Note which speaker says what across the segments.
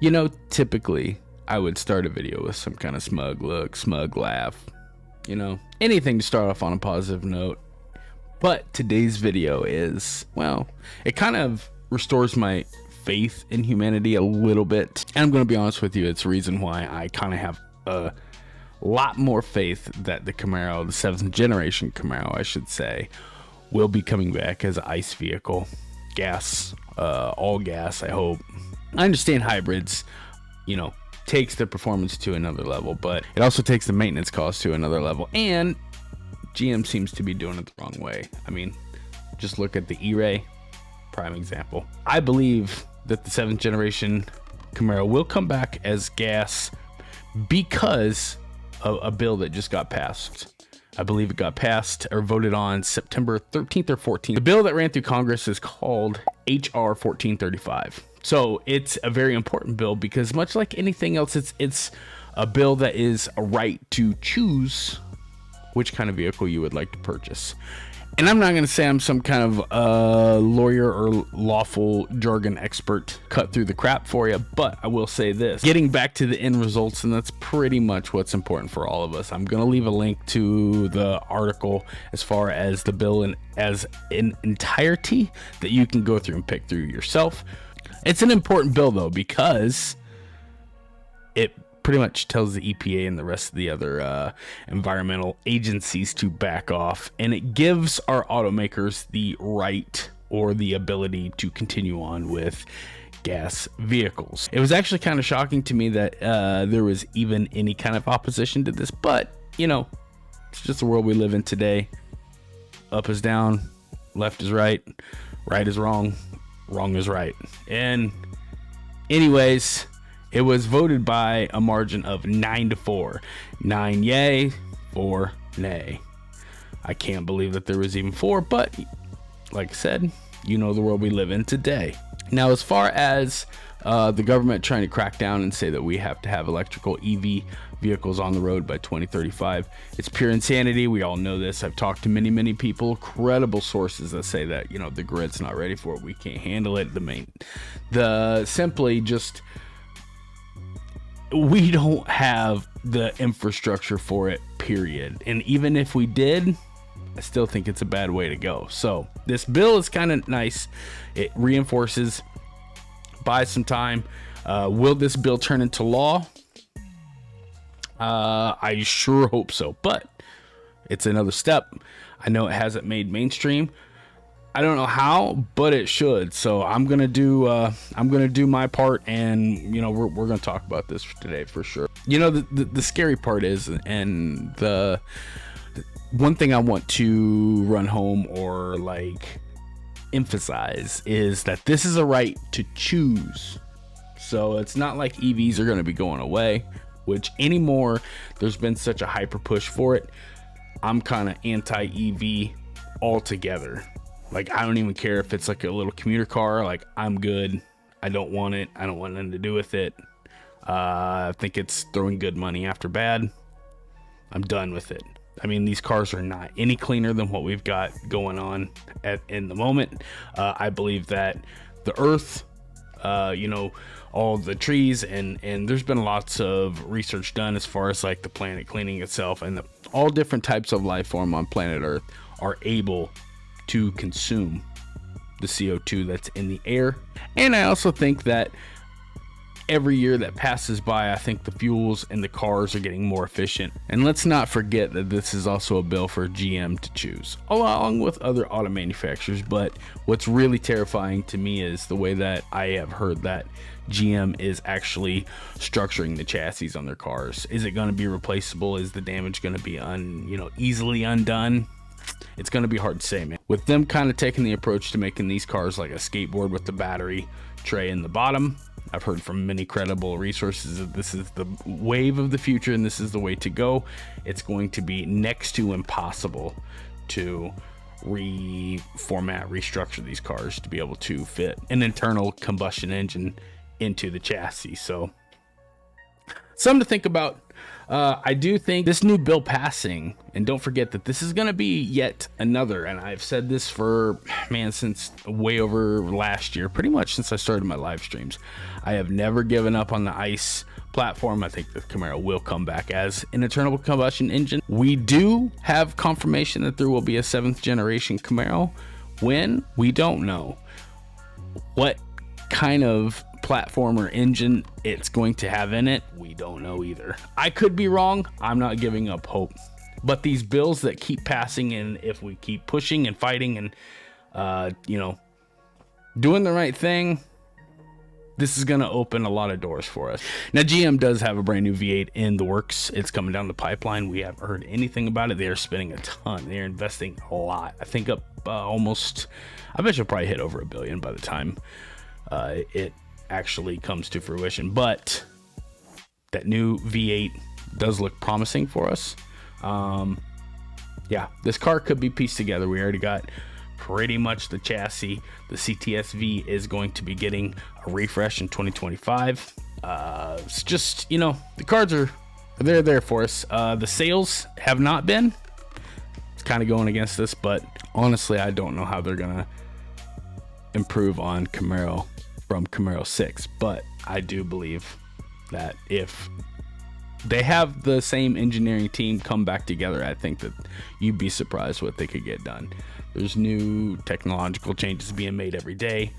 Speaker 1: You know, typically I would start a video with some kind of smug look, smug laugh, you know, anything to start off on a positive note. But today's video is, well, it kind of restores my faith in humanity a little bit. And I'm going to be honest with you, it's the reason why I kind of have a lot more faith that the Camaro, the 7th generation Camaro, I should say, will be coming back as an ICE vehicle. Gas, all gas, I hope. I understand hybrids, you know, takes the performance to another level, but it also takes the maintenance cost to another level. And GM seems to be doing it the wrong way. I mean, just look at the E-Ray, prime example. I believe that the 7th generation Camaro will come back as gas because of a bill that just got passed. I believe it got passed or voted on September 13th or 14th. The bill that ran through Congress is called HR 1435. So it's a very important bill because much like anything else, it's a bill that is a right to choose which kind of vehicle you would like to purchase. And I'm not going to say I'm some kind of lawyer or lawful jargon expert cut through the crap for you, but I will say this, getting back to the end results, and that's pretty much what's important for all of us. I'm going to leave a link to the article as far as the bill and as in entirety that you can go through and pick through yourself. It's an important bill though, because it pretty much tells the EPA and the rest of the other environmental agencies to back off, and it gives our automakers the right or the ability to continue on with gas vehicles. It was actually kind of shocking to me that there was even any kind of opposition to this, but you know, it's just the world we live in today. Up is down, left is right, right is wrong, wrong is right. And anyways, it was voted by a margin of 9-4. 9 yay, 4 nay. I can't believe that there was even 4, but like I said, you know the world we live in today. Now, as far as the government trying to crack down and say that we have to have electrical EV vehicles on the road by 2035, it's pure insanity. We all know this. I've talked to many people, credible sources that say that, you know, the grid's not ready for it. We can't handle it. Simply just, we don't have the infrastructure for it, period. And even if we did, I still think it's a bad way to go. So this bill is kind of nice. It reinforces, buys some time. Will this bill turn into law? I sure hope so, but it's another step. I know it hasn't made mainstream. I don't know how, but it should. So I'm gonna do my part, and you know, we're gonna talk about this today for sure. You know, the scary part is, and the one thing I want to run home or like emphasize is that this is a right to choose. So it's not like EVs are gonna be going away, which anymore there's been such a hyper push for it. I'm kind of anti-EV altogether. Like, I don't even care if it's like a little commuter car. Like, I'm good. I don't want it. I don't want nothing to do with it. I think it's throwing good money after bad. I'm done with it. I mean, these cars are not any cleaner than what we've got going on in the moment. I believe that the earth, you know, all the trees, and there's been lots of research done as far as like the planet cleaning itself, and all different types of life form on planet Earth are able to consume the CO2 that's in the air. And I also think that every year that passes by, I think the fuels and the cars are getting more efficient. And let's not forget that this is also a bill for GM to choose, along with other auto manufacturers. But what's really terrifying to me is the way that I have heard that GM is actually structuring the chassis on their cars. Is it going to be replaceable? Is the damage going to be easily undone? It's going to be hard to say, man. With them kind of taking the approach to making these cars like a skateboard with the battery tray in the bottom, I've heard from many credible resources that this is the wave of the future and this is the way to go. It's going to be next to impossible to restructure these cars to be able to fit an internal combustion engine into the chassis. So Something to think about. I do think this new bill passing, and don't forget that this is going to be yet another, and I've said this for, man, since way over last year, pretty much since I started my live streams. I have never given up on the ICE platform. I think the Camaro will come back as an internal combustion engine. We do have confirmation that there will be a 7th generation Camaro. When? We don't know. What kind of platform or engine it's going to have in it, we don't know either. I could be wrong. I'm not giving up hope. But these bills that keep passing, and if we keep pushing and fighting and doing the right thing, this is going to open a lot of doors for us. Now, GM does have a brand new V8 in the works. It's coming down the pipeline. We haven't heard anything about it. They are spending a ton. They're investing a lot. I think up almost, I bet you'll probably hit over $1 billion by the time it actually comes to fruition. But that new V8 does look promising for us. Yeah, this car could be pieced together. We already got pretty much the chassis. The CTS-V is going to be getting a refresh in 2025. It's just, the cards they're there for us. The sales have not been. It's kind of going against us, but honestly, I don't know how they're gonna improve on Camaro from Camaro 6, but I do believe that if they have the same engineering team come back together, I think that you'd be surprised what they could get done. There's new technological changes being made every day,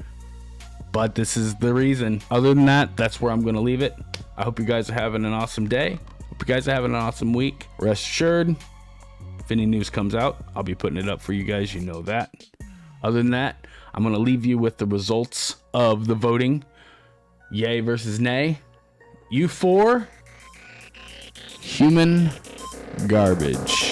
Speaker 1: but this is the reason. Other than that, that's where I'm going to leave it. I hope you guys are having an awesome day. Hope you guys are having an awesome week. Rest assured, if any news comes out, I'll be putting it up for you guys. You know that. Other than that, I'm going to leave you with the results of the voting. Yay versus nay. You for human garbage.